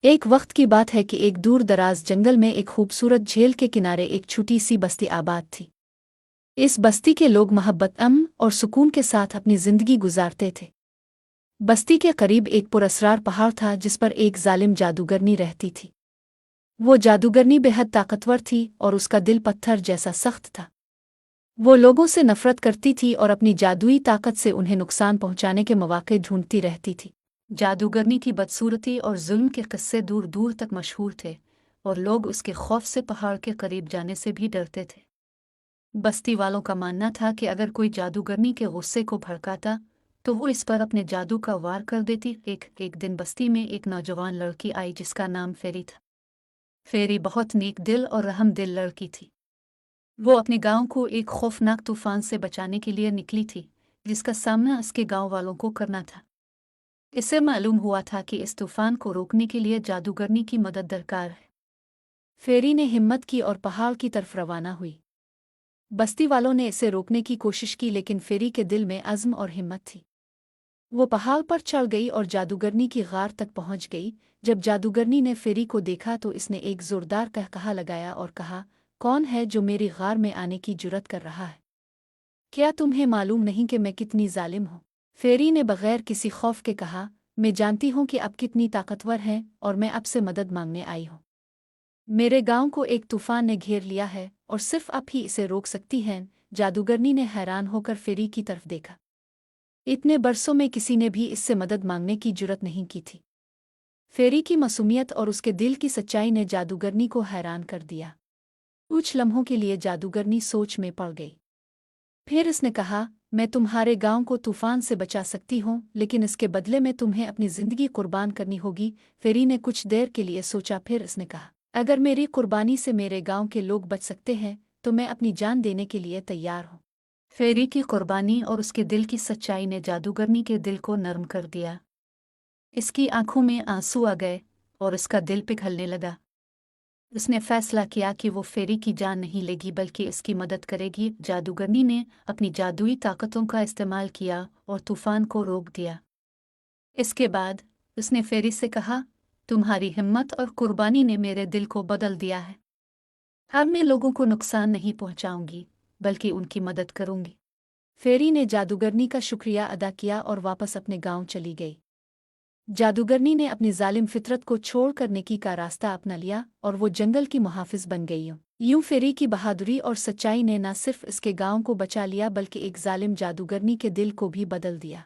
एक वक्त की बात है कि एक दूर दराज जंगल में एक खूबसूरत झील के किनारे एक छोटी सी बस्ती आबाद थी। इस बस्ती के लोग मोहब्बत अमन और सुकून के साथ अपनी जिंदगी गुजारते थे। बस्ती के करीब एक पुरस्रार पहाड़ था जिस पर एक जालिम जादूगरनी रहती थी। वो जादूगरनी बेहद ताकतवर थी और उसका दिल पत्थर जैसा सख्त था। वो लोगों से नफरत करती थी और अपनी जादुई ताकत से उन्हें नुकसान पहुंचाने के मौके ढूंढती रहती थी। जादूगरनी की बदसूरती और जुल्म के किस्से दूर दूर तक मशहूर थे और लोग उसके खौफ से पहाड़ के करीब जाने से भी डरते थे। बस्ती वालों का मानना था कि अगर कोई जादूगरनी के गुस्से को भड़काता तो वो इस पर अपने जादू का वार कर देती। एक दिन बस्ती में एक नौजवान लड़की आई जिसका नाम फेरी था। फेरी बहुत नेक दिल और रहम दिल लड़की थी। वो अपने गांव को एक खौफनाक तूफान से बचाने के लिए निकली थी जिसका सामना उसके गांव वालों को करना था। इससे मालूम हुआ था कि इस तूफान को रोकने के लिए जादूगरनी की मदद दरकार है। फेरी ने हिम्मत की और पहाड़ की तरफ रवाना हुई। बस्ती वालों ने इसे रोकने की कोशिश की लेकिन फेरी के दिल में अज़्म और हिम्मत थी। वो पहाड़ पर चढ़ गई और जादूगरनी की गार तक पहुंच गई। जब जादूगरनी ने फेरी को देखा तो इसने एक जोरदार कहकहा लगाया और कहा, कौन है जो मेरी गार में आने की जुर्रत कर रहा है? क्या तुम्हें मालूम नहीं कि मैं कितनी जालिम हूँ? फेरी ने बगैर किसी खौफ के कहा, मैं जानती हूँ कि आप कितनी ताकतवर हैं और मैं आपसे मदद मांगने आई हूँ। मेरे गांव को एक तूफान ने घेर लिया है और सिर्फ आप ही इसे रोक सकती हैं। जादूगरनी ने हैरान होकर फेरी की तरफ देखा। इतने बरसों में किसी ने भी इससे मदद मांगने की जुर्रत नहीं की थी। फेरी की मासूमियत और उसके दिल की सच्चाई ने जादूगरनी को हैरान कर दिया। कुछ लम्हों के लिए जादूगरनी सोच में पड़ गई। फिर उसने कहा, मैं तुम्हारे गांव को तूफान से बचा सकती हूँ लेकिन इसके बदले में तुम्हें अपनी जिंदगी कुर्बान करनी होगी। फेरी ने कुछ देर के लिए सोचा, फिर उसने कहा, अगर मेरी कुर्बानी से मेरे गांव के लोग बच सकते हैं तो मैं अपनी जान देने के लिए तैयार हूँ। फेरी की कुर्बानी और उसके दिल की सच्चाई ने जादूगरनी के दिल को नरम कर दिया। इसकी आंखों में आंसू आ गए और उसका दिल पिघलने लगा। उसने फैसला किया कि वो फेरी की जान नहीं लेगी बल्कि इसकी मदद करेगी। जादूगरनी ने अपनी जादुई ताकतों का इस्तेमाल किया और तूफान को रोक दिया। इसके बाद उसने फेरी से कहा, तुम्हारी हिम्मत और कुर्बानी ने मेरे दिल को बदल दिया है। अब मैं लोगों को नुकसान नहीं पहुंचाऊंगी बल्कि उनकी मदद करूंगी। फेरी ने जादूगरनी का शुक्रिया अदा किया और वापस अपने गांव चली गई। जादूगरनी ने अपनी जालिम फितरत को छोड़कर नेकी का रास्ता अपना लिया और वो जंगल की मुहाफिज बन गई। यूं फेरी की बहादुरी और सच्चाई ने न सिर्फ इसके गांव को बचा लिया बल्कि एक जालिम जादूगरनी के दिल को भी बदल दिया।